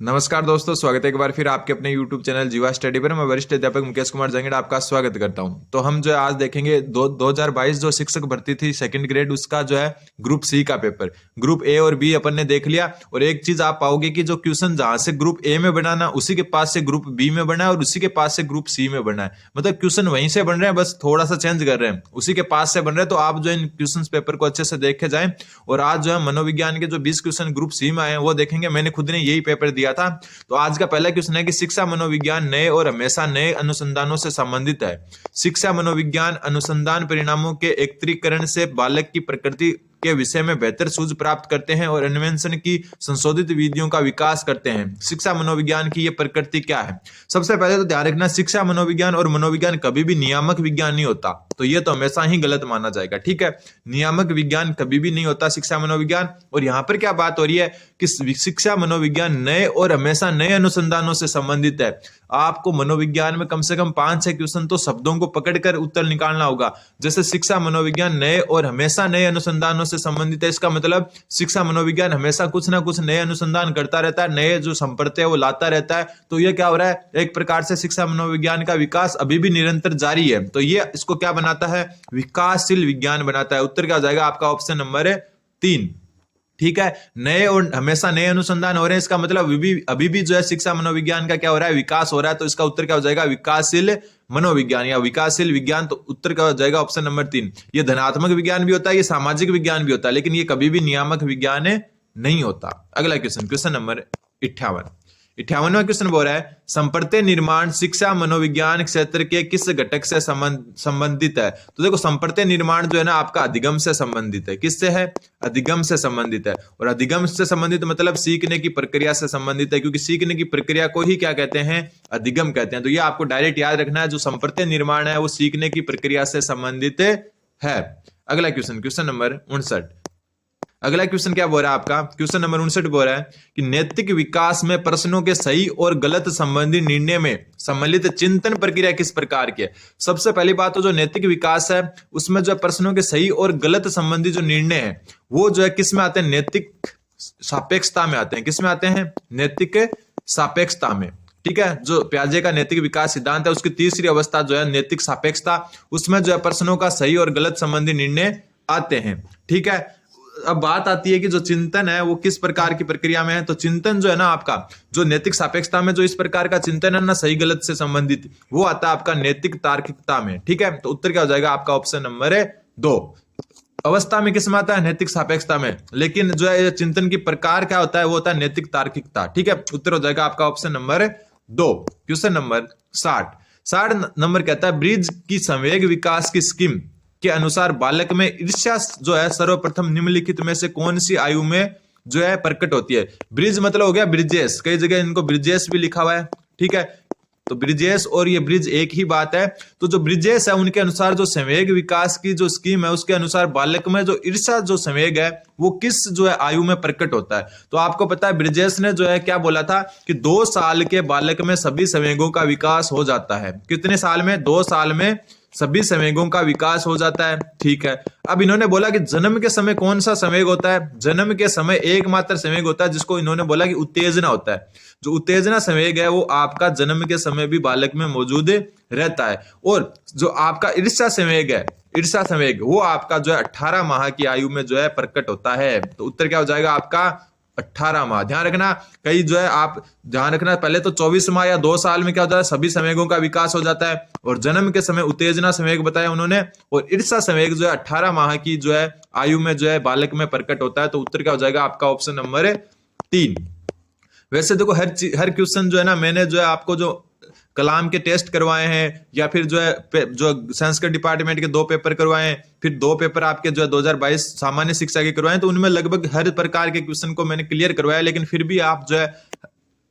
नमस्कार दोस्तों, स्वागत है एक बार फिर आपके अपने YouTube चैनल जीवा स्टडी पर। मैं वरिष्ठ अध्यापक मुकेश कुमार जंगड़ आपका स्वागत करता हूं। तो हम जो है आज देखेंगे 2022 जो शिक्षक भर्ती थी सेकंड ग्रेड, उसका जो है ग्रुप सी का पेपर। ग्रुप ए और बी अपन ने देख लिया। और एक चीज आप पाओगे कि जो क्वेश्चन जहां से ग्रुप ए में बनाना उसी के पास से ग्रुप बी में बना है और उसी के पास से ग्रुप सी में बना है। मतलब क्वेश्चन वहीं से बन रहे हैं, बस थोड़ा सा चेंज कर रहे हैं, उसी के पास से बन रहे हैं। तो आप जो इन क्वेश्चन पेपर को अच्छे से देखे जाए। और आज जो है मनोविज्ञान के जो 20 क्वेश्चन ग्रुप सी में आए हैं वो देखेंगे। मैंने खुद ने यही पेपर दिया था। तो आज का पहला क्वेश्चन है कि शिक्षा मनोविज्ञान नए और हमेशा नए अनुसंधानों से संबंधित है। शिक्षा मनोविज्ञान अनुसंधान परिणामों के एकत्रीकरण से बालक की प्रकृति के विषय में बेहतर सूझ प्राप्त करते हैं और अन्वेषण की संशोधित विधियों का विकास करते हैं। शिक्षा मनोविज्ञान की यह प्रकृति क्या है? सबसे पहले तो ध्यान रखना, शिक्षा मनोविज्ञान और मनोविज्ञान कभी भी नियामक विज्ञान नहीं होता। तो यह तो हमेशा ही गलत माना जाएगा, ठीक है। नियामक विज्ञान कभी भी नहीं होता शिक्षा मनोविज्ञान। और यहाँ पर क्या बात हो रही है कि शिक्षा मनोविज्ञान नए और हमेशा नए अनुसंधानों से संबंधित है। आपको मनोविज्ञान में कम से कम 5-6 क्वेश्चन तो शब्दों को पकड़कर उत्तर निकालना होगा। जैसे शिक्षा मनोविज्ञान नए और हमेशा नए अनुसंधानों से संबंधित है, इसका मतलब शिक्षा मनोविज्ञान हमेशा कुछ ना कुछ नए अनुसंधान करता रहता है, नए जो संप्रत्यय वो लाता रहता है। तो ये क्या हो रहा है, एक प्रकार से शिक्षा मनोविज्ञान का विकास अभी भी निरंतर जारी है। तो ये इसको क्या बनाता है, विकासशील विज्ञान बनाता है। उत्तर क्या हो जाएगा आपका, ऑप्शन नंबर 3, ठीक है। नए और हमेशा नए अनुसंधान हो रहे हैं, इसका मतलब अभी भी जो है शिक्षा मनोविज्ञान का क्या हो रहा है, विकास हो रहा है। तो इसका उत्तर क्या हो जाएगा, विकासशील मनोविज्ञान या विकासशील विज्ञान। तो उत्तर क्या हो जाएगा, ऑप्शन नंबर 3। ये धनात्मक विज्ञान भी होता है, ये सामाजिक विज्ञान भी होता है, लेकिन ये कभी भी नियामक विज्ञान नहीं होता। अगला क्वेश्चन, क्वेश्चन नंबर 58वां क्वेश्चन बोल रहा है, संप्रत्यय निर्माण शिक्षा मनोविज्ञान क्षेत्र के किस घटक से संबंधित है? तो देखो, संप्रत्यय निर्माण जो है ना आपका अधिगम से संबंधित है। किससे है, अधिगम से संबंधित है। और अधिगम से संबंधित मतलब सीखने की प्रक्रिया से संबंधित है, क्योंकि सीखने की प्रक्रिया को ही क्या कहते हैं, अधिगम कहते हैं। तो ये आपको डायरेक्ट याद रखना है, जो संप्रत्यय निर्माण है वो सीखने की प्रक्रिया से संबंधित है। अगला क्वेश्चन, क्वेश्चन नंबर 59। अगला क्वेश्चन क्या बोल रहा है आपका, क्वेश्चन नंबर 59 बोल रहा है कि नैतिक विकास में प्रश्नों के सही और गलत संबंधी निर्णय में सम्मिलित चिंतन प्रक्रिया किस प्रकार की है? सबसे पहली बात तो जो नैतिक विकास है उसमें जो प्रश्नों के सही और गलत संबंधी जो निर्णय है वो जो है किस में आते हैं, नैतिक सापेक्षता में आते हैं। किस में आते हैं, नैतिक सापेक्षता में, ठीक है। जो पियाजे का नैतिक विकास सिद्धांत है उसकी तीसरी अवस्था जो है नैतिक सापेक्षता, उसमें जो है प्रश्नों का सही और गलत संबंधी निर्णय आते हैं, ठीक है। अब बात आती है कि जो चिंतन है वो किस प्रकार की प्रक्रिया में है। तो चिंतन जो है ना आपका, जो नैतिक सापेक्षता में जो इस प्रकार का चिंतन है ना सही गलत से संबंधित, वो आता है आपका नैतिक तार्किकता में, ठीक है। तो उत्तर क्या हो जाएगा आपका, ऑप्शन नंबर 2। अवस्था में किस में आता है, नैतिक सापेक्षता में, लेकिन जो है चिंतन की प्रकार क्या होता है वो होता है नैतिक तार्किकता, ठीक है। उत्तर हो जाएगा आपका option number 2। Question number 60 number कहता है, ब्रिज की संवेग विकास की स्कीम के अनुसार बालक में ईर्ष्या जो है सर्वप्रथम निम्नलिखित में से कौन सी आयु में जो है प्रकट होती है? ब्रिज मतलब हो गया ब्रिजेश, कई जगह इनको ब्रिजेश भी लिखा हुआ है, ठीक है। तो ब्रिजेश और ये ब्रिज एक ही बात है। तो जो ब्रिजेश है उनके अनुसार जो संवेग विकास की जो स्कीम है उसके अनुसार बालक में जो ईर्ष्या जो संवेग है वो किस जो है आयु में प्रकट होता है? तो आपको पता है ब्रिजेश ने जो है क्या बोला था कि 2 साल के बालक में सभी संवेगों का विकास हो जाता है। कितने साल में, 2 साल में सभी संवेगों का विकास हो जाता है, ठीक है। अब इन्होंने बोला कि जन्म के समय कौन सा संवेग होता है? जन्म के समय एकमात्र संवेग होता है जिसको इन्होंने बोला कि उत्तेजना होता है। जो उत्तेजना संवेग है वो आपका जन्म के समय भी बालक में मौजूद रहता है। और जो आपका ईर्ष्या संवेग है, ईर्ष्या संवेग वो आपका जो है 18 माह की आयु में जो है प्रकट होता है। तो उत्तर क्या हो जाएगा आपका, 18 माह। ध्यान रखना, कई जो है आप ध्यान रखना, पहले तो 24 माह या 2 साल में क्या होता है, सभी संवेगों का विकास हो जाता है। और जन्म के समय उत्तेजना संवेग बताया उन्होंने, और ईर्ष्या संवेग जो है 18 माह की जो है आयु में जो है बालक में प्रकट होता है। तो उत्तर क्या हो जाएगा आपका, ऑप्शन नंबर 3। वैसे देखो हर क्वेश्चन जो है ना, मैंने जो है आपको जो कलाम के टेस्ट करवाए हैं या फिर जो है जो संस्कृत डिपार्टमेंट के 2 पेपर करवाए हैं, फिर 2 पेपर आपके जो है 2022 सामान्य शिक्षा के करवाए हैं, तो उनमें लगभग हर प्रकार के क्वेश्चन को मैंने क्लियर करवाया। लेकिन फिर भी आप जो है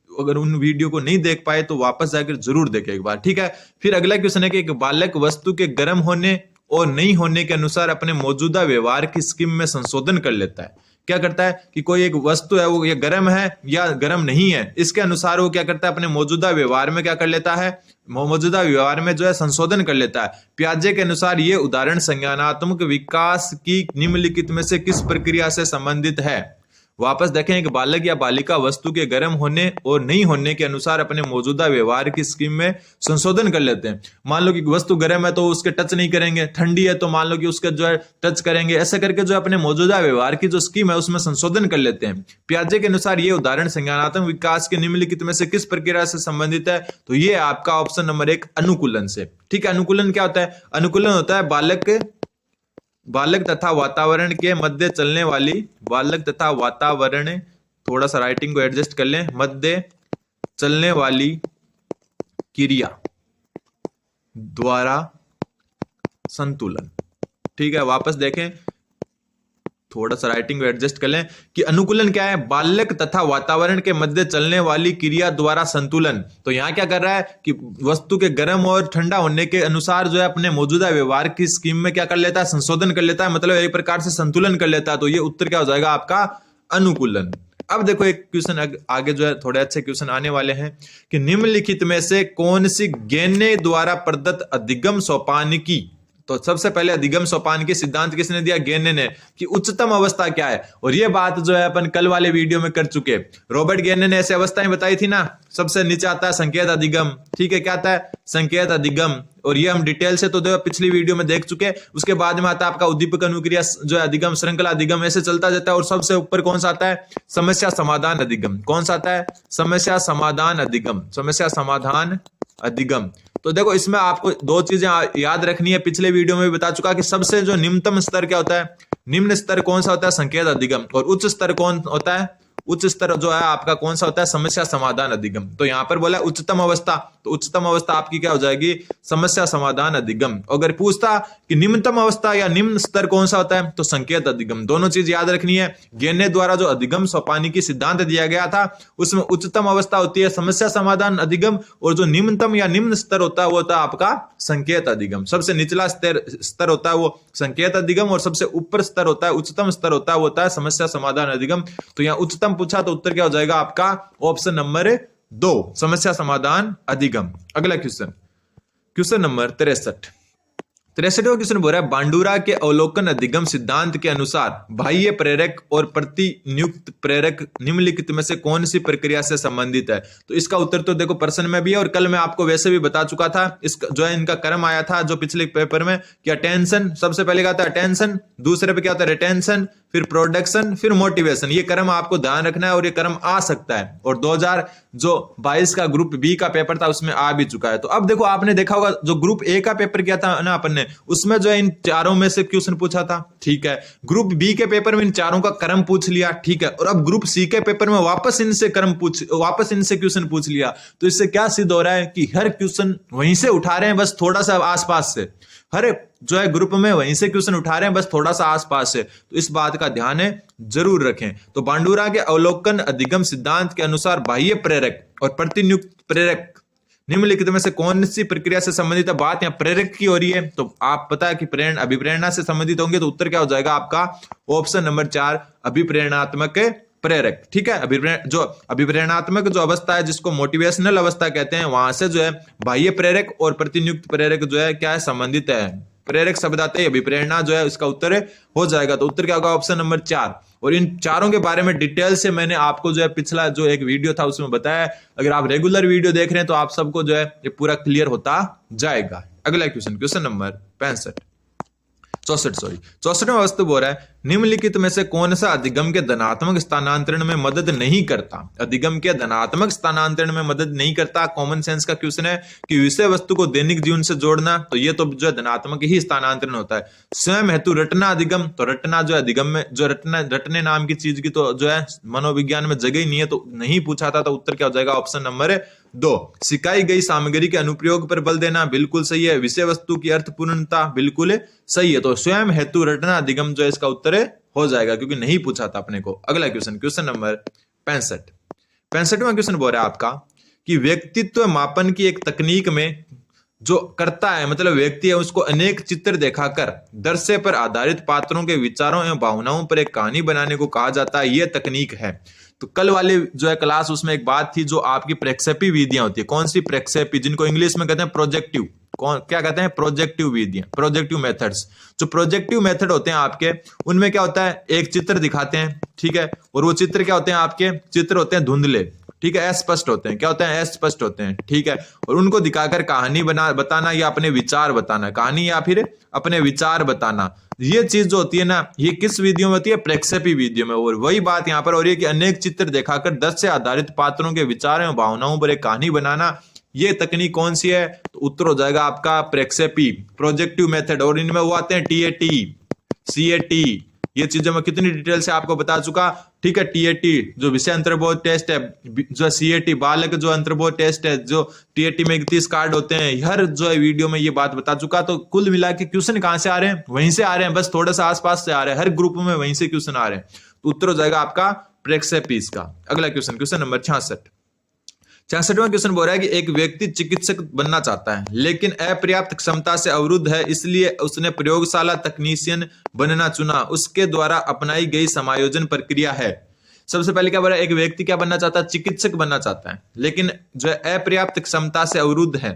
अगर उन वीडियो को नहीं देख पाए तो वापस जाकर जरूर देखें एक बार, ठीक है। फिर अगला क्वेश्चन है कि एक बालक वस्तु के गर्म होने और नहीं होने के अनुसार अपने मौजूदा व्यवहार की स्कीम में संशोधन कर लेता है। क्या करता है कि कोई एक वस्तु है वो ये गर्म है या गर्म नहीं है, इसके अनुसार वो क्या करता है, अपने मौजूदा व्यवहार में क्या कर लेता है, मौजूदा व्यवहार में जो है संशोधन कर लेता है। पियाजे के अनुसार ये उदाहरण संज्ञानात्मक विकास की निम्नलिखित में से किस प्रक्रिया से संबंधित है? वापस देखें, एक बालक या बालिका वस्तु के गर्म होने और नहीं होने के अनुसार अपने मौजूदा व्यवहार की स्कीम में संशोधन कर लेते हैं। मान लो कि वस्तु गर्म है तो उसके टच नहीं करेंगे, ठंडी है तो मान लो कि उसके जो है टच करेंगे, ऐसे करके जो अपने मौजूदा व्यवहार की जो स्कीम है उसमें संशोधन कर लेते हैं। पियाजे के अनुसार ये उदाहरण संज्ञानात्मक विकास के निम्नलिखित में से किस प्रक्रिया से संबंधित है? तो ये आपका ऑप्शन नंबर 1 अनुकूलन से। ठीक है, अनुकूलन क्या होता है? अनुकूलन होता है बालक तथा वातावरण के मध्य चलने वाली, बालक तथा वातावरण, थोड़ा सा राइटिंग को एडजस्ट कर लें, मध्य चलने वाली क्रिया द्वारा संतुलन। ठीक है, वापस देखें, थोड़ा सा राइटिंग को एडजस्ट कर लें कि अनुकूलन क्या है? बालक तथा वातावरण के मध्य चलने वाली क्रिया द्वारा संतुलन। तो यहां क्या कर रहा है कि वस्तु के गर्म और ठंडा होने के अनुसार जो है अपने मौजूदा व्यवहार की स्कीम में क्या कर लेता है? संशोधन कर लेता है, मतलब एक प्रकार से संतुलन कर लेता है। तो ये उत्तर क्या हो जाएगा आपका? अनुकूलन। अब देखो एक क्वेश्चन आगे जो है थोड़े अच्छे क्वेश्चन आने वाले हैं कि निम्नलिखित में से कौन सी गेने द्वारा प्रदत्त अधिगम सोपानिकी, तो सबसे पहले अधिगम सोपानिकी सिद्धांत किसने दिया? गेने ने, कि उच्चतम अवस्था क्या है। और ये बात जो है अपन कल वाले वीडियो में कर चुके, रॉबर्ट गेने ने ऐसी अवस्थाएं बताई थी ना। सबसे नीचे आता है संकेत अधिगम, ठीक है, क्या आता है? संकेत अधिगम, और ये हम डिटेल से तो पिछली वीडियो में देख चुके। उसके बाद में आता है आपका उद्दीपक अनुक्रिया जो है अधिगम, श्रृंखला अधिगम, ऐसे चलता जाता है। और सबसे ऊपर कौन सा आता है? समस्या समाधान अधिगम। कौन सा आता है? समस्या समाधान अधिगम, समस्या समाधान अधिगम। तो देखो इसमें आपको दो चीजें याद रखनी है, पिछले वीडियो में भी बता चुका कि सबसे जो निम्नतम स्तर क्या होता है? निम्न स्तर कौन सा होता है? संकेत अधिगम। और उच्च स्तर कौन होता है? उच्च स्तर जो है आपका कौन सा होता है? समस्या समाधान अधिगम। तो यहां पर बोला उच्चतम अवस्था, तो उच्चतम अवस्था आपकी क्या हो जाएगी? समस्या समाधान अधिगम। अगर पूछता कि निम्नतम अवस्था या निम्न स्तर कौन सा होता है, तो संकेत अधिगम। दोनों चीज याद रखनी है। गेने द्वारा जो अधिगम सोपानिकी सिद्धांत दिया गया था उसमें उच्चतम अवस्था होती है समस्या समाधान अधिगम, और जो निम्नतम या निम्न स्तर होता है वो होता है आपका संकेत अधिगम। सबसे निचला स्तर होता है वो संकेत अधिगम, और सबसे ऊपर स्तर होता है, उच्चतम स्तर होता है वो होता है समस्या समाधान अधिगम। तो यहाँ उच्चतम पूछा तो उत्तर क्या हो जाएगा आपका? ऑप्शन नंबर 2, समस्या समाधान अधिगम। अगला क्वेश्चन, क्वेश्चन नंबर 63। 63वां क्वेश्चन बोल रहा है बांडुरा के अवलोकन अधिगम सिद्धांत के अनुसार बाह्य प्रेरक और प्रतिनियुक्त प्रेरक निम्नलिखित में से कौन सी प्रक्रिया से संबंधित है? तो इसका उत्तर तो देखो प्रश्न में भी है, और कल मैं आपको वैसे भी बता चुका था। इसका जो है इनका क्रम आया था जो पिछले पेपर में, कि अटेंशन सबसे पहले क्या था? अटेंशन, दूसरे पे क्या होता है? रिटेंशन, फिर प्रोडक्शन, फिर मोटिवेशन। ये क्रम आपको ध्यान रखना है और ये क्रम आ सकता है। और 2022 का ग्रुप बी का पेपर था उसमें आ भी चुका है। तो अब देखो आपने देखा होगा जो ग्रुप ए का पेपर किया था ना अपन ने, उसमें जो है इन चारों में से क्वेश्चन पूछा था, ठीक है। ग्रुप बी के पेपर में इन चारों का क्रम पूछ लिया, ठीक है। और अब ग्रुप सी के पेपर में वापस इनसे क्वेश्चन पूछ लिया। तो इससे क्या सिद्ध हो रहा है कि हर क्वेश्चन वहीं से उठा रहे हैं, बस थोड़ा सा आसपास से। हर जो है ग्रुप में वहीं से क्वेश्चन उठा रहे हैं, बस थोड़ा सा आसपास से। तो इस बात का ध्यान जरूर रखें। तो बांडुरा के अवलोकन अधिगम सिद्धांत के अनुसार बाह्य प्रेरक और प्रतिनियुक्त प्रेरक निम्नलिखित में से कौन सी प्रक्रिया से संबंधित है? बात यहाँ प्रेरक की हो रही है, तो आप पता है कि अभिप्रेरणा से संबंधित होंगे। तो उत्तर क्या हो जाएगा आपका? ऑप्शन नंबर 4, अभिप्रेरणात्मक प्रेरक, ठीक है। अभिप्रेरणात्मक जो अवस्था है जिसको मोटिवेशनल अवस्था कहते हैं, वहां से जो है बाह्य प्रेरक और प्रतिनियुक्त प्रेरक जो है क्या है? संबंधित है। प्रेरक शब्द आते ही अभिप्रेरणा जो है इसका उत्तर हो जाएगा। तो उत्तर क्या होगा? Option number 4। और इन चारों के बारे में डिटेल से मैंने आपको जो है पिछला जो एक वीडियो था उसमें बताया। अगर आप रेगुलर वीडियो देख रहे हैं तो आप सबको जो है ये पूरा क्लियर होता जाएगा। अगला क्वेश्चन, क्वेश्चन नंबर 64वां वस्तु बोल रहा है निम्नलिखित में से कौन सा अधिगम के धनात्मक स्थानांतरण में मदद नहीं करता? अधिगम के धनात्मक स्थानांतरण में मदद नहीं करता। कॉमन सेंस का क्वेश्चन है कि विषय वस्तु को दैनिक जीवन से जोड़ना, तो ये तो जो है धनात्मक ही स्थानांतरण होता है। स्वयं हेतु रटना अधिगम, तो रटना जो है अधिगम में जो रटने नाम की चीज की तो जो है मनोविज्ञान में जगह ही नहीं है, तो नहीं पूछा था। तो उत्तर क्या हो जाएगा? ऑप्शन नंबर 2, सिखाई गई सामग्री के अनुप्रयोग पर बल देना, बिल्कुल सही है। विषय वस्तु की अर्थपूर्णता, बिल्कुल सही है। तो स्वयं हेतु रटना अधिगम जो है इसका उत्तर हो जाएगा, क्योंकि नहीं पूछा था अपने को। अगला क्वेश्चन, क्वेश्चन नंबर 65वां क्वेश्चन बोल रहा है आपका कि व्यक्तित्व मापन की एक तकनीक में जो करता है, मतलब व्यक्ति है, उसको अनेक चित्र दिखाकर दृश्य पर आधारित पात्रों के विचारों एवं भावनाओं पर एक कहानी बनाने को कहा जाता है। यह तकनीक है। तो कल वाले जो है क्लास उसमें एक बात थी जो आपकी प्रक्षेपी विधियां होती है। कौन सी प्रक्षेपी? जिनको इंग्लिश में कहते हैं प्रोजेक्टिव। कौन क्या कहते हैं, प्रोजेक्टिव विधियां, प्रोजेक्टिव मेथड्स। जो प्रोजेक्टिव मेथड होते हैं आपके, उनमें क्या होता है, एक चित्र दिखाते हैं, ठीक है, और वो चित्र क्या होते हैं आपके, चित्र होते हैं धुंधले, ठीक है, अस्पष्ट होते हैं, क्या होते हैं, अस्पष्ट होते हैं, ठीक है, और उनको दिखाकर कहानी बताना या अपने विचार बताना, कहानी या फिर अपने विचार बताना, ये चीज जो होती है ना, ये किस विधियों में होती है, प्रेक्षेपी विधियों में। और वही बात यहाँ पर हो रही है कि अनेक चित्र दिखाकर 10 से आधारित पात्रों के विचारों एवं भावनाओं पर एक कहानी बनाना, ये तकनीक कौन सी है, तो उत्तर हो जाएगा आपका प्रेक्षेपी, प्रोजेक्टिव मेथड। और इनमें वो आते हैं टीएटी, सीएटी, ये चीजें मैं कितनी डिटेल से आपको बता चुका, ठीक है। टीएटी जो विषय अंतर्बोध टेस्ट है, जो सीएटी बालक जो अंतर्बोध टेस्ट है, जो टीएटी में 31 कार्ड होते हैं, हर जो है वीडियो में ये बात बता चुका। तो कुल मिला के क्वेश्चन कहां से आ रहे हैं, वहीं से आ रहे हैं, बस थोड़ा सा आसपास से आ रहे हैं, हर ग्रुप में वहीं से क्वेश्चन आ रहे हैं। तो उत्तर हो जाएगा आपका प्रेक्षेपी का। अगला क्वेश्चन, क्वेश्चन नंबर 66। 66वां क्वेश्चन बोल रहा है कि एक व्यक्ति चिकित्सक बनना चाहता है लेकिन अपर्याप्त क्षमता से अवरुद्ध है, इसलिए उसने प्रयोगशाला तकनीशियन बनना चुना। उसके द्वारा अपनाई गई समायोजन प्रक्रिया है। सबसे पहले क्या बोल रहा है, एक व्यक्ति क्या बनना चाहता है, चिकित्सक बनना चाहता है, लेकिन जो है अपर्याप्त क्षमता से अवरुद्ध है,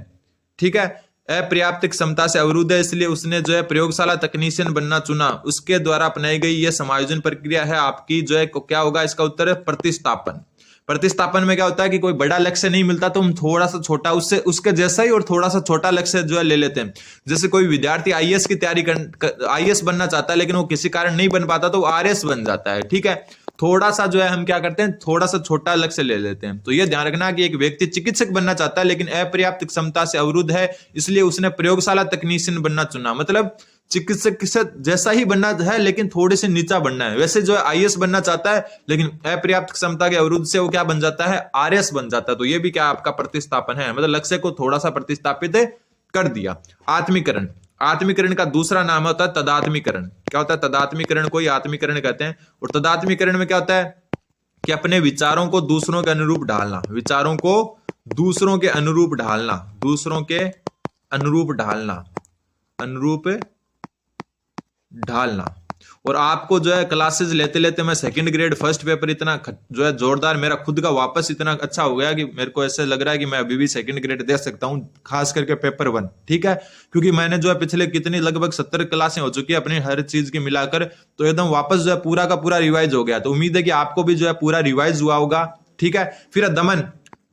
ठीक है, अपर्याप्त क्षमता से अवरुद्ध है, इसलिए उसने जो है प्रयोगशाला तकनीशियन बनना चुना। उसके द्वारा अपनाई गई यह समायोजन प्रक्रिया है आपकी, जो है क्या होगा, इसका उत्तर है प्रतिस्थापन। प्रतिस्थापन में क्या होता है कि कोई बड़ा लक्ष्य नहीं मिलता तो हम थोड़ा सा छोटा उससे उसके जैसा ही और थोड़ा सा छोटा लक्ष्य जो है ले लेते हैं। जैसे कोई विद्यार्थी आईएएस की तैयारी आईएएस बनना चाहता है लेकिन वो किसी कारण नहीं बन पाता तो वो आरएस बन जाता है, ठीक है। थोड़ा सा जो है हम क्या करते हैं, थोड़ा सा छोटा लक्ष्य ले लेते हैं। तो ये ध्यान रखना कि एक व्यक्ति चिकित्सक बनना चाहता है लेकिन अपर्याप्त क्षमता से अवरुद्ध है, इसलिए उसने प्रयोगशाला तकनीशियन बनना चुना। मतलब चिकित्सक जैसा ही बनना है लेकिन थोड़े से नीचा बनना है। वैसे जो है आईएएस बनना चाहता है लेकिन अपर्याप्त क्षमता के अवरुद्ध से वो क्या बन जाता है, आरएस बन जाता है। तो ये भी क्या आपका प्रतिस्थापन है, मतलब लक्ष्य को थोड़ा सा प्रतिस्थापित कर दिया। आत्मीकरण, आत्मीकरण का दूसरा नाम होता है तदात्मीकरण। क्या होता है, तदात्मीकरण को ही आत्मीकरण कहते हैं। और तदात्मीकरण में क्या होता है कि अपने विचारों को दूसरों के अनुरूप ढालना, विचारों को दूसरों के अनुरूप ढालना, दूसरों के अनुरूप ढालना, अनुरूप ढालना। और आपको जो है क्लासेस लेते लेते मैं सेकंड ग्रेड फर्स्ट पेपर इतना जो है जोरदार, मेरा खुद का वापस इतना अच्छा हो गया कि मेरे को ऐसे लग रहा है कि मैं अभी भी सेकंड ग्रेड दे सकता हूं, खास करके पेपर 1, ठीक है। क्योंकि मैंने जो है पिछले कितनी लगभग 70 क्लासें हो चुकी है अपनी हर चीज की मिलाकर, तो एकदम वापस जो है पूरा का पूरा रिवाइज हो गया। तो उम्मीद है कि आपको भी जो है पूरा रिवाइज हुआ होगा, ठीक है। फिर दमन,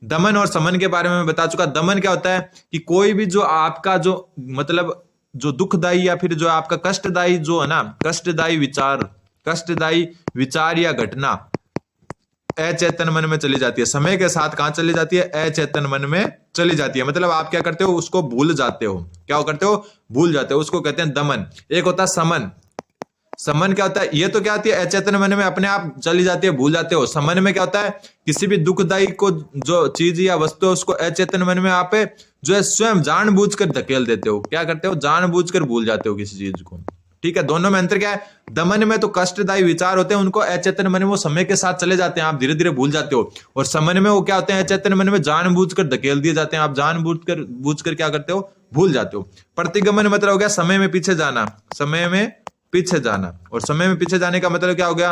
दमन और समन के बारे में बता चुका। दमन क्या होता है कि कोई भी जो आपका जो मतलब जो दुखदाई या फिर जो आपका कष्टदायी जो है ना, कष्टदायी विचार या घटना अचेतन मन में चली जाती है, समय के साथ कहां चली जाती है, अचेतन मन में चली जाती है। मतलब आप क्या करते हो, उसको भूल जाते हो। क्या करते हो, भूल जाते हो, उसको कहते हैं दमन। एक होता है समन। समन क्या होता है, ये तो क्या होती है, अचेतन मन में अपने आप चली जाती है, भूल जाते हो। समन में क्या होता है, किसी भी दुखदायी को जो चीज या वस्तु है उसको अचेतन मन में आप जो है स्वयं जानबूझकर धकेल देते हो। क्या करते हो, जानबूझकर भूल जाते हो किसी चीज को, ठीक है। दोनों में अंतर क्या है, दमन में तो कष्टदायी विचार होते हैं, उनको अचेतन मन में वो समय के साथ चले जाते हैं, आप धीरे धीरे भूल जाते हो। और समन में वो क्या होते हैं, अचेतन मन में जानबूझकर धकेल दिए जाते हैं, आप जानबूझकर क्या करते हो, भूल जाते हो। प्रतिगमन मतलब हो गया समय में पीछे जाना, समय में पीछे जाना। और समय में पीछे जाने का मतलब क्या हो गया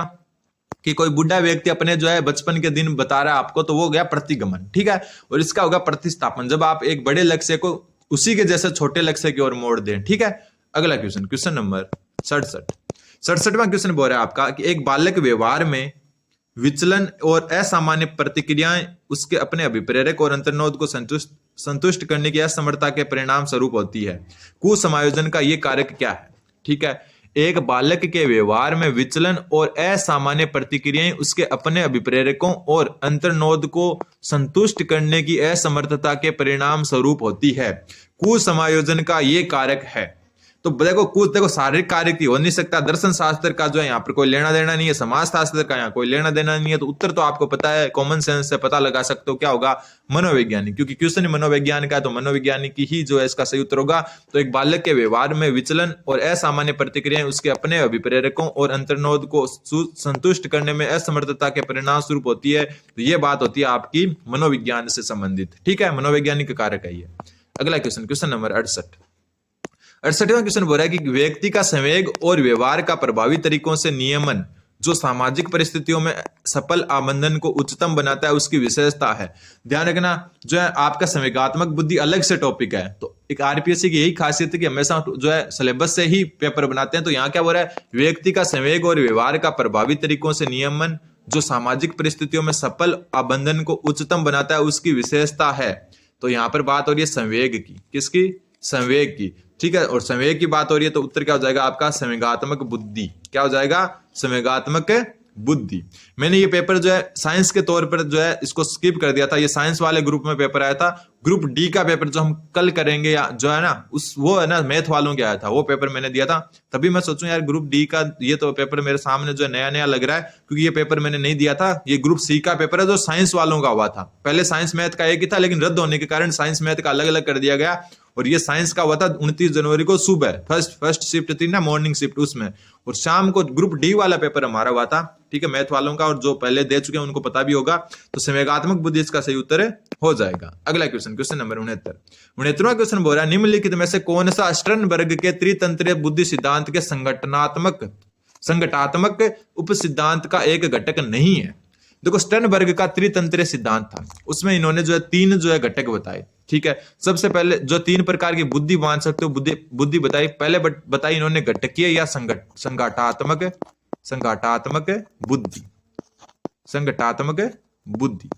कि कोई बुढ़ा व्यक्ति अपने जो है बचपन के दिन बता रहा है आपको, तो वो हो गया प्रतिगमन, ठीक है। और इसका होगा प्रतिस्थापन, जब आप एक बड़े लक्ष्य को उसी के जैसे छोटे लक्ष्य की ओर मोड़ दें, ठीक है। अगला क्वेश्चन, क्वेश्चन नंबर 67। 67वां क्वेश्चन बोल रहा है आपका कि एक बालक व्यवहार में विचलन और असामान्य प्रतिक्रियाएं उसके अपने अभिप्रेरक और अंतर्नोद को संतुष्ट करने की असमर्थता के परिणाम स्वरूप होती है। कुसमायोजन का ये कारक क्या है, ठीक है। एक बालक के व्यवहार में विचलन और असामान्य प्रतिक्रियाएं उसके अपने अभिप्रेरकों और अंतर्नोद को संतुष्ट करने की असमर्थता के परिणाम स्वरूप होती है। कुसमायोजन का ये कारक है। तो देखो शारीरिक कार्य की हो नहीं सकता, दर्शन शास्त्र का जो है यहाँ पर कोई लेना देना नहीं है, समाज शास्त्र का यहाँ कोई लेना देना नहीं है। तो उत्तर तो आपको पता है, कॉमन सेंस से पता लगा सकते हो क्या होगा, मनोवैज्ञानिक, क्योंकि क्वेश्चन मनोविज्ञान का है तो मनोवैज्ञानिक ही जो है इसका सही उत्तर होगा। तो एक बालक के व्यवहार में विचलन और असामान्य प्रतिक्रियाएं उसके अपने अभिप्रेरकों और अंतर्नोद को संतुष्ट करने में असमर्थता के परिणाम स्वरूप होती है। तो ये बात होती है आपकी मनोविज्ञान से संबंधित, ठीक है, मनोवैज्ञानिक कारक है ये। अगला क्वेश्चन, क्वेश्चन नंबर 68। 68वां क्वेश्चन बोल रहा है कि व्यक्ति का संवेग और व्यवहार का प्रभावी तरीकों से नियमन जो सामाजिक परिस्थितियों में सफल आबंधन को उच्चतम बनाता है उसकी विशेषता है। ध्यान रखना, जो है आपका संवेगात्मक बुद्धि अलग से टॉपिक है, तो एक आरपीएससी की यही खासियत है कि हमेशा जो है सिलेबस से ही पेपर बनाते हैं। तो यहाँ क्या हो रहा है, व्यक्ति का संवेग और व्यवहार का प्रभावी तरीकों से नियमन जो सामाजिक परिस्थितियों में सफल आबंधन को उच्चतम बनाता है उसकी विशेषता है। तो यहाँ पर बात हो रही है संवेग की, किसकी, संवेग की, ठीक है। और संवेग की बात हो रही है तो उत्तर क्या हो जाएगा आपका, संवेगात्मक बुद्धि। क्या हो जाएगा, संवेगात्मक बुद्धि। मैंने ये पेपर जो है साइंस के तौर पर जो है इसको स्किप कर दिया था, ये साइंस वाले ग्रुप में पेपर आया था। ग्रुप डी का पेपर जो हम कल करेंगे या जो है ना उस वो है ना मैथ वालों के आया था, वो पेपर मैंने दिया था। तभी मैं सोचूं यार ग्रुप डी का ये तो पेपर मेरे सामने जो है नया नया लग रहा है, क्योंकि ये पेपर मैंने नहीं दिया था। ये ग्रुप सी का पेपर है जो साइंस वालों का हुआ था। पहले साइंस मैथ का एक ही था, लेकिन रद्द होने के कारण साइंस मैथ का अलग अलग कर दिया गया। और ये साइंस का हुआ था 29 जनवरी को सुबह, फर्स्ट शिफ्ट थी ना, मॉर्निंग शिफ्ट उसमें। और शाम को ग्रुप डी वाला पेपर हमारा हुआ था, ठीक है, मैथ वालों का। और जो पहले दे चुके हैं उनको पता भी होगा। तो संवेगात्मक बुद्धि इसका सही उत्तर हो जाएगा। अगला क्वेश्चन, क्वेश्चन नंबर 69वां क्वेश्चन बोल रहा है निम्नलिखित में से कौन सा स्टर्नबर्ग के त्रितंत्रीय बुद्धि सिद्धांत के संगठनात्मक उप सिद्धांत का एक घटक नहीं है। देखो स्टर्नबर्ग का त्रितंत्रीय सिद्धांत था, उसमें इन्होंने जो है 3 जो है घटक बताए, ठीक है। सबसे पहले जो 3 प्रकार की बुद्धि मान सकते हो, बुद्धि बताई। पहले बताई इन्होंने घटकीय या संघटात्मक बुद्धि, संघटात्मक बुद्धि।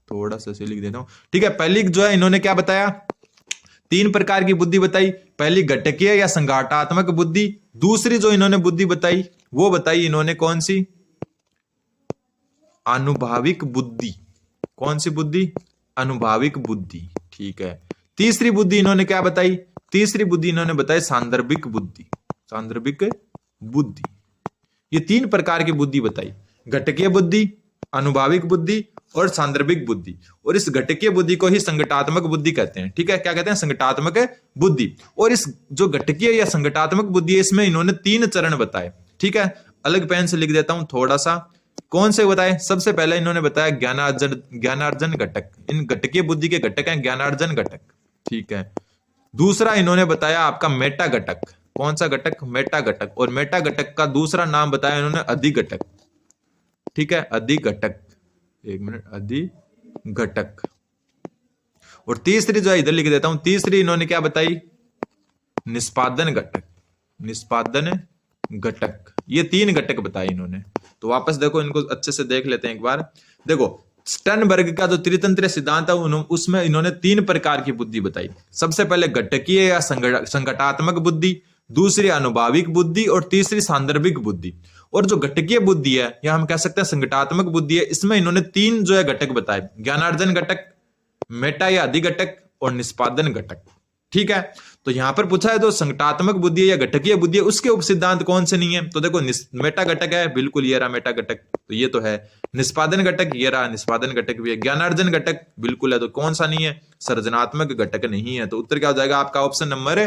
थोड़ा सा लिख देता हूं, ठीक है। पहली जो है इन्होंने क्या बताया, 3 प्रकार की बुद्धि बताई। पहली घटकीय या संघटात्मक बुद्धि। दूसरी जो इन्होंने बुद्धि बताई वो बताई इन्होंने कौन सी, अनुभाविक बुद्धि। कौन सी बुद्धि, अनुभाविक बुद्धि, ठीक है। तीसरी बुद्धि इन्होंने क्या बताई, तीसरी बुद्धि इन्होंने बताई सांदर्भिक बुद्धि, सांदर्भिक बुद्धि। ये 3 प्रकार की बुद्धि बताई, घटकीय बुद्धि, अनुभाविक बुद्धि और सांदर्भिक बुद्धि। और इस घटकीय बुद्धि को ही संघटात्मक बुद्धि कहते हैं, ठीक है। क्या कहते हैं, संघटात्मक बुद्धि। और इस जो घटकीय या संघटात्मक बुद्धि है इसमें इन्होंने 3 चरण बताए, ठीक है। अलग पेन से लिख देता हूं थोड़ा सा। कौन से बताए, सबसे पहले इन्होंने बताया ज्ञानार्जन घटक। इन घटकीय बुद्धि के घटक हैं ज्ञानार्जन घटक, ठीक है। दूसरा इन्होंने बताया आपका मेटा घटक। कौन सा घटक, मेटा घटक। और मेटा घटक का दूसरा नाम बताया इन्होंने अधिघटक, ठीक है, अधिघटक। एक मिनट, अधिघटक। और तीसरी जो है इधर लिख देता हूं, तीसरी इन्होंने क्या बताई, निष्पादन घटक, निष्पादन घटक। ये 3 घटक बताए इन्होंने। तो वापस देखो इनको अच्छे से देख लेते हैं एक बार। देखो स्टर्नबर्ग का जो त्रितंत्रीय सिद्धांत है उसमें इन्होंने 3 प्रकार की बुद्धि बताई। सबसे पहले घटकीय या संघटात्मक बुद्धि, दूसरी अनुभाविक बुद्धि और तीसरी सांदर्भिक बुद्धि। और जो घटकीय बुद्धि है या हम कह सकते हैं संघटात्मक बुद्धि है, इसमें इन्होंने 3 जो है घटक बताए, ज्ञानार्जन घटक, मेटा या अधिघटक और निष्पादन घटक, ठीक है। तो यहां पर पूछा है तो संघटात्मक बुद्धि है या घटकीय बुद्धि है, उसके उपसिद्धांत कौन से नहीं है। तो देखो मेटा घटक है, बिल्कुल ये रहा मेटा घटक, तो ये तो है। निष्पादन घटक, ये रहा निष्पादन घटक भी है। ज्ञानार्जन घटक बिल्कुल है, तो कौन सा नहीं है, सृजनात्मक घटक नहीं है। तो उत्तर क्या हो जाएगा आपका, ऑप्शन नंबर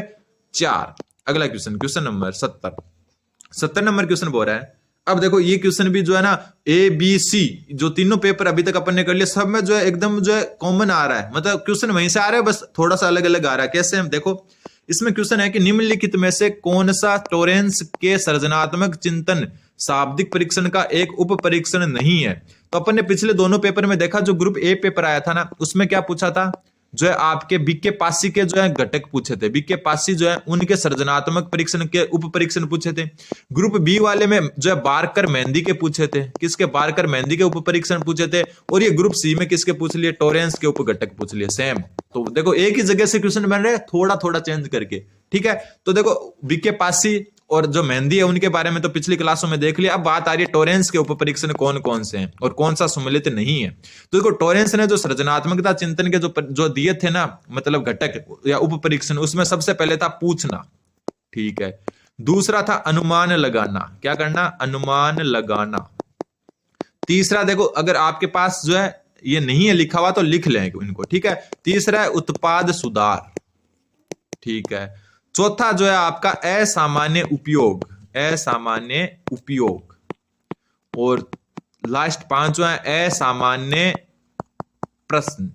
4। अगला question, question number 70 number question बोल रहा है। अब देखो ये क्वेश्चन भी जो है ना ए बी सी जो तीनों पेपर अभी तक अपन ने कर लिया, सब में जो है एकदम जो है कॉमन आ रहा है, मतलब क्वेश्चन वहीं से आ रहा है, बस थोड़ा सा अलग अलग आ रहा है। कैसे, हम देखो इसमें क्वेश्चन है कि निम्नलिखित में से कौन सा टोरेंस के सृजनात्मक चिंतन शाब्दिक परीक्षण का एक उप परीक्षण नहीं है। तो अपन ने पिछले दोनों पेपर में देखा, जो ग्रुप ए पेपर आया था ना उसमें क्या पूछा था, जो है आपके बीके पासी के जो है घटक पूछे थे। बीके पासी जो है उनके सृजनात्मक परीक्षण के उप परीक्षण पूछे थे। ग्रुप बी वाले में जो है बारकर मेहंदी के पूछे थे, किसके, बारकर मेहंदी के उप परीक्षण पूछे थे। और ये ग्रुप सी में किसके पूछ लिए, टोरेंस के उप घटक पूछ लिए, सेम। तो देखो एक ही जगह से क्वेश्चन बन रहे, थोड़ा थोड़ा चेंज करके, ठीक है। तो देखो बीके पासी और जो मेहंदी है उनके बारे में तो पिछली क्लासों में देख लिया। अब बात आ रही है टोरेंस के उप परीक्षण कौन कौन से हैं और कौन सा सम्मिलित नहीं है। तो देखो टोरेंस ने जो सृजनात्मकता चिंतन के जो दिए थे ना, मतलब घटक या उप परीक्षण, उसमें सबसे पहले था पूछना, ठीक है। दूसरा था अनुमान लगाना, क्या करना, अनुमान लगाना। तीसरा देखो अगर आपके पास जो है ये नहीं है लिखा हुआ तो लिख लें इनको, ठीक है। तीसरा है उत्पाद सुधार, ठीक है। चौथा जो है आपका असामान्य उपयोग, असामान्य उपयोग। और लास्ट 5वां है असामान्य प्रश्न।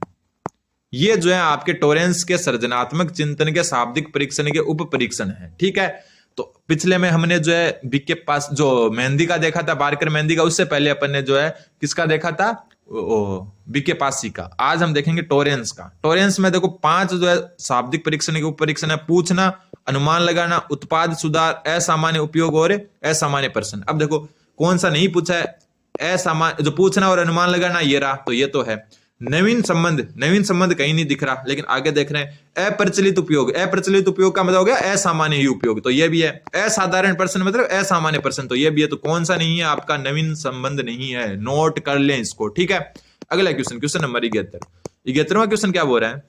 ये जो है आपके टोरेंस के सृजनात्मक चिंतन के शाब्दिक परीक्षण के उप परीक्षण है, ठीक है। तो पिछले में हमने जो है बीके पास जो मेहंदी का देखा था, बारकर मेहंदी का, उससे पहले अपन ने जो है किसका देखा था, बीके पासी का। आज हम देखेंगे टोरेंस का। टोरेंस में देखो 5 जो है शाब्दिक परीक्षण के उप परीक्षण है: पूछना, अनुमान लगाना, उत्पाद सुधार, असामान्य उपयोग और असामान्य प्रश्न। अब देखो कौन सा नहीं पूछा है, असामान्य जो पूछना और अनुमान लगाना ये रहा, तो ये तो है। नवीन संबंध कहीं नहीं दिख रहा, लेकिन आगे देख रहे हैं अप्रचलित उपयोग। अप्रचलित उपयोग का मतलब हो गया असामान्य ही उपयोग, तो ये भी है। असाधारण प्रश्न मतलब असामान्य प्रश्न, तो ये भी है। तो कौन सा नहीं है आपका? नवीन संबंध नहीं है, नोट कर लें इसको, ठीक है। अगला क्वेश्चन, क्वेश्चन नंबर 71वां क्वेश्चन क्या बोल रहा है,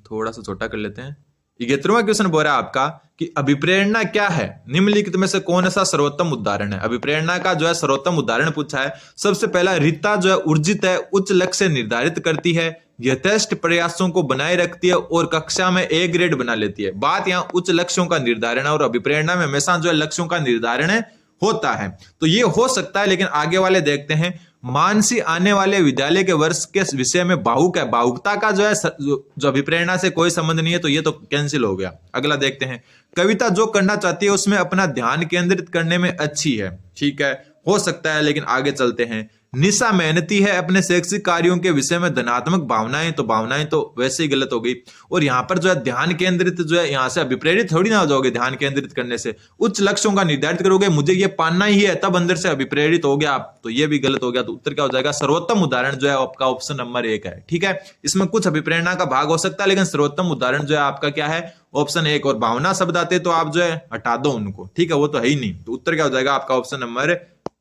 थोड़ा सा छोटा कर लेते हैं। 71वां क्वेश्चन बोल रहा है आपका कि अभिप्रेरणा क्या है, निम्नलिखित में से कौन सा सर्वोत्तम उदाहरण है। अभिप्रेरणा का जो है सर्वोत्तम उदाहरण पूछा है। सबसे पहला, रीता जो है ऊर्जित है, उच्च लक्ष्य निर्धारित करती है, यथेष्ट प्रयासों को बनाए रखती है और कक्षा में ए ग्रेड बना लेती है। बात यहाँ उच्च लक्ष्यों का निर्धारण है, और अभिप्रेरणा में हमेशा जो है लक्ष्यों का निर्धारण होता है, तो ये हो सकता है। लेकिन आगे वाले देखते हैं। मानसी आने वाले विद्यालय के वर्ष के विषय में भावुक है। भावुकता का जो है जो अभिप्रेरणा से कोई संबंध नहीं है, तो ये तो कैंसिल हो गया। अगला देखते हैं। कविता जो करना चाहती है उसमें अपना ध्यान केंद्रित करने में अच्छी है, ठीक है, हो सकता है। लेकिन आगे चलते हैं। निशा मेहनती है, अपने शैक्षिक कार्यों के विषय में धनात्मक भावनाएं, तो भावनाएं तो वैसे ही गलत हो गई। और यहाँ पर जो है ध्यान केंद्रित जो है, यहाँ से अभिप्रेरित थोड़ी ना हो जाओगे ध्यान केंद्रित करने से। उच्च लक्ष्यों का निर्धारित करोगे, मुझे ये पाना ही है, तब अंदर से अभिप्रेरित हो गया आप, तो ये भी गलत हो गया। तो उत्तर क्या हो जाएगा? सर्वोत्तम उदाहरण जो है आपका ऑप्शन नंबर 1 है, ठीक है। इसमें कुछ अभिप्रेरणा का भाग हो सकता है, लेकिन सर्वोत्तम उदाहरण जो है आपका क्या है? ऑप्शन 1। और भावना शब्द आते तो आप जो है हटा दो उनको, ठीक है, वो तो है ही नहीं। तो उत्तर क्या हो जाएगा आपका? Option number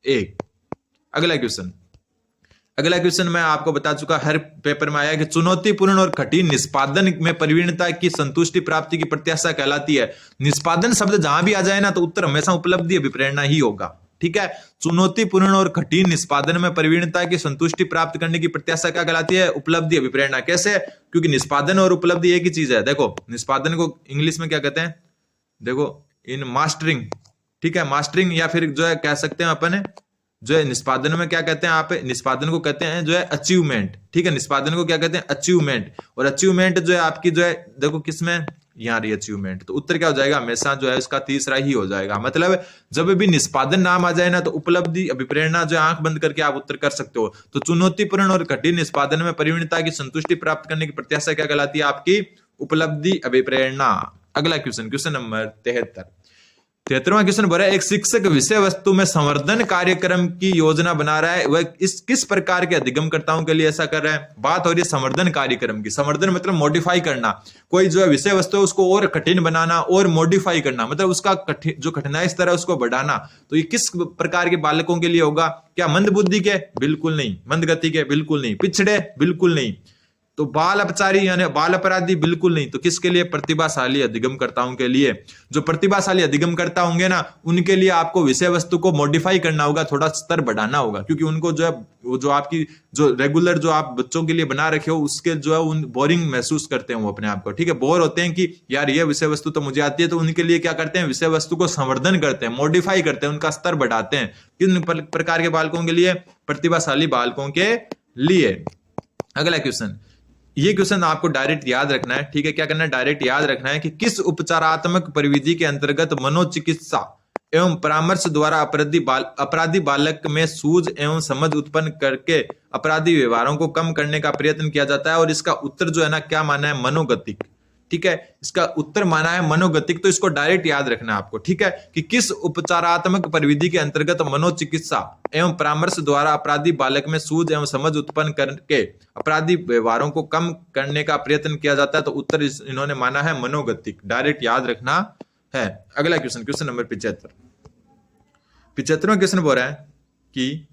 1। अगला क्वेश्चन मैं आपको बता चुका, हर पेपर में आया कि चुनौतीपूर्ण और कठिन निष्पादन में प्रवीणता की संतुष्टि प्राप्ति की प्रत्याशा कहलाती है। निष्पादन शब्द जहां भी आ जाए ना, तो उत्तर हमेशा उपलब्धि अभिप्रेरणा ही होगा, ठीक है। चुनौतीपूर्ण और कठिन निष्पादन में प्रवीणता की संतुष्टि प्राप्त करने की प्रत्याशा क्या कहलाती है? उपलब्धि अभिप्रेरणा। कैसे? क्योंकि निष्पादन और उपलब्धि एक ही चीज है। देखो निष्पादन को इंग्लिश में क्या कहते हैं? देखो इन मास्टरिंग, ठीक है, मास्टरिंग, या फिर जो है कह सकते हैं अपन जो है निष्पादन में क्या कहते हैं आप? निष्पादन को कहते हैं जो है अचीवमेंट, ठीक है। निष्पादन को क्या कहते हैं? अचीवमेंट। और अचीवमेंट जो है आपकी जो है देखो किसमें, यहाँ रही अचीवमेंट, तो उत्तर क्या हो जाएगा? हमेशा जो है इसका तीसरा ही हो जाएगा। मतलब जब भी निष्पादन नाम आ जाए ना, तो उपलब्धि अभिप्रेरणा जो आंख बंद करके आप उत्तर कर सकते हो। तो चुनौतीपूर्ण और कठिन निष्पादन में प्रवीणता की संतुष्टि प्राप्त करने की प्रत्याशा क्या कहलाती है? आपकी उपलब्धि अभिप्रेरणा। अगला क्वेश्चन, क्वेश्चन नंबर 73वां क्वेश्चन बोल रहा है, एक शिक्षक विषय वस्तु में संवर्धन कार्यक्रम की योजना बना रहा है, वह किस प्रकार के अधिगमकर्ताओं के लिए ऐसा कर रहा है? बात हो रही है संवर्धन कार्यक्रम की। संवर्धन मतलब मॉडिफाई करना, कोई जो है विषय वस्तु है उसको और कठिन बनाना और मॉडिफाई करना, मतलब उसका जो कठिनाई स्तर है उसको बढ़ाना। तो ये किस प्रकार के बालकों के लिए होगा? क्या मंद बुद्धि के? बिल्कुल नहीं। मंद गति के? बिल्कुल नहीं। पिछड़े? बिल्कुल नहीं। तो बाल अपचारी यानी बाल अपराधी? बिल्कुल नहीं। तो किसके लिए? प्रतिभाशाली अधिगमकर्ताओं के लिए। जो प्रतिभाशाली अधिगमकर्ता होंगे ना, उनके लिए आपको विषय वस्तु को मॉडिफाई करना होगा, थोड़ा स्तर बढ़ाना होगा, क्योंकि उनको जो है वो जो आपकी जो रेगुलर जो आप बच्चों के लिए बना रखे हो उसके जो है उन बोरिंग महसूस करते हैं वो अपने आप को, ठीक है, बोर होते हैं कि यार ये विषय वस्तु तो मुझे आती है। तो उनके लिए क्या करते हैं? विषय वस्तु को संवर्धन करते हैं, मॉडिफाई करते हैं, उनका स्तर बढ़ाते हैं। किन प्रकार के बालकों के लिए? प्रतिभाशाली बालकों के लिए। अगला क्वेश्चन, ये क्वेश्चन आपको डायरेक्ट याद रखना है, ठीक है। क्या करना है? डायरेक्ट याद रखना है कि किस उपचारात्मक परिविधि के अंतर्गत मनोचिकित्सा एवं परामर्श द्वारा अपराधी बालक में सूझ एवं समझ उत्पन्न करके अपराधी व्यवहारों को कम करने का प्रयत्न किया जाता है। और इसका उत्तर जो है ना, क्या माना है? मनोगतिक, ठीक है। इसका उत्तर माना है मनोगतिक। तो इसको डायरेक्ट याद रखना है आपको, ठीक है, कि किस उपचारात्मक परिविधि के अंतर्गत मनोचिकित्सा एवं परामर्श द्वारा अपराधी बालक में सूझ एवं समझ उत्पन्न करके अपराधी व्यवहारों को कम करने का प्रयत्न किया जाता है। तो उत्तर इन्होंने माना है मनोगतिक, डायरेक्ट याद रखना है। अगला क्वेश्चन, क्वेश्चन नंबर 75वां क्वेश्चन बोल रहा है कि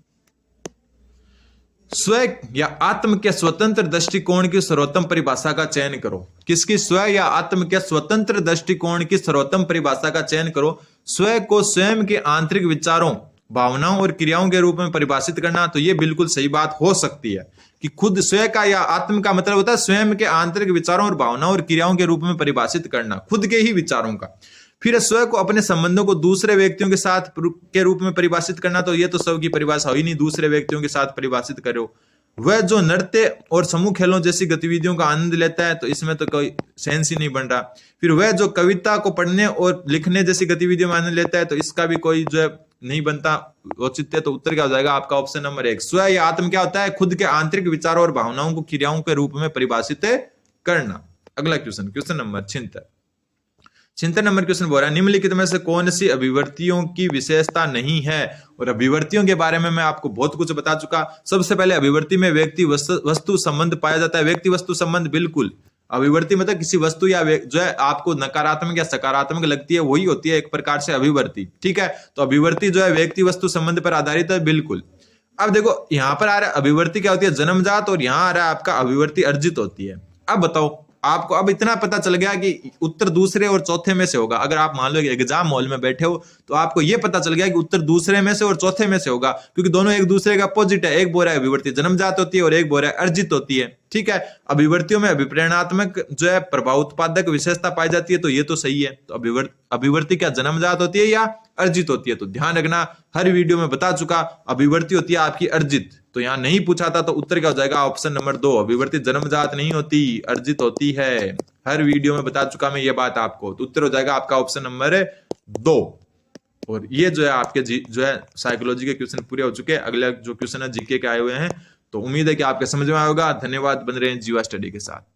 स्व या आत्म के स्वतंत्र दृष्टिकोण की सर्वोत्तम परिभाषा का चयन करो। किसकी? स्व या आत्म के स्वतंत्र दृष्टिकोण की सर्वोत्तम परिभाषा का चयन करो। स्व को स्वयं के आंतरिक विचारों, भावनाओं और क्रियाओं के रूप में परिभाषित करना, तो यह बिल्कुल सही बात हो सकती है कि खुद स्व का या आत्म का मतलब होता है स्वयं के आंतरिक विचारों और भावनाओं और क्रियाओं के रूप में परिभाषित करना, खुद के ही विचारों का। फिर स्व को अपने संबंधों को दूसरे व्यक्तियों के साथ के रूप में परिभाषित करना, तो ये तो स्व की परिभाषा हो ही नहीं, दूसरे व्यक्तियों के साथ परिभाषित करो। वह जो नृत्य और समूह खेलों जैसी गतिविधियों का आनंद लेता है, तो इसमें तो कोई सेंस ही नहीं बन रहा। फिर वह जो कविता को पढ़ने और लिखने जैसी गतिविधियों में आनंद लेता है, तो इसका भी कोई जो है नहीं बनता औचित्य, तो उत्तर क्या हो जाएगा आपका ऑप्शन नंबर 1। स्व या आत्म क्या होता है? खुद के आंतरिक विचारों और भावनाओं को क्रियाओं के रूप में परिभाषित करना। अगला question, question number 76 number question बोल रहा है निम्नलिखित में से कौन सी अभिवर्तियों की विशेषता नहीं है? और अभिवर्तियों के बारे में मैं आपको बहुत कुछ बता चुका। सबसे पहले अभिवर्ती में व्यक्ति वस्तु संबंध पाया जाता है। व्यक्ति वस्तु संबंध, बिल्कुल। अभिवर्ती मतलब किसी वस्तु या जो है आपको नकारात्मक या सकारात्मक लगती है वही होती है एक प्रकार से अभिवर्ती, ठीक है। तो अभिवर्ती जो है व्यक्ति वस्तु संबंध पर आधारित है, बिल्कुल। अब देखो यहां पर आ रहा है अभिवर्ती क्या होती है? जन्मजात, और यहां आ रहा है आपका अभिवर्ती अर्जित होती है। अब बताओ आपको, अब इतना पता चल गया कि उत्तर दूसरे और चौथे में से होगा। अगर आप मान लो एग्जाम हॉल में बैठे हो तो आपको यह पता चल गया कि उत्तर दूसरे में से और चौथे में से होगा, क्योंकि दोनों एक दूसरे का अपोजिट है। एक बोल रहा है अभिवर्ती जन्मजात होती है और एक बोल रहा है अर्जित होती है, ठीक है। अभिवर्तियों में अभिप्रेरणात्मक जो है प्रभाव उत्पादक विशेषता पाई जाती है, तो ये तो सही है। तो अभिवर्ती क्या जन्मजात होती है या अर्जित होती है? तो ध्यान रखना, हर वीडियो में बता चुका, अभिवर्ती होती है आपकी अर्जित। तो यहां नहीं पूछा था, तो उत्तर क्या हो जाएगा? ऑप्शन नंबर 2, अभिवर्ती जन्मजात नहीं होती, अर्जित होती है। हर वीडियो में बता चुका मैं ये बात आपको, तो उत्तर हो जाएगा आपका ऑप्शन नंबर 2। और ये जो है आपके जो है साइकोलॉजी के क्वेश्चन पूरे हो चुके हैं। अगला जो क्वेश्चन है जीके के आए हुए हैं, तो उम्मीद है कि आपके समझ में आएगा। धन्यवाद, बन रहे हैं जीवा स्टडी के साथ।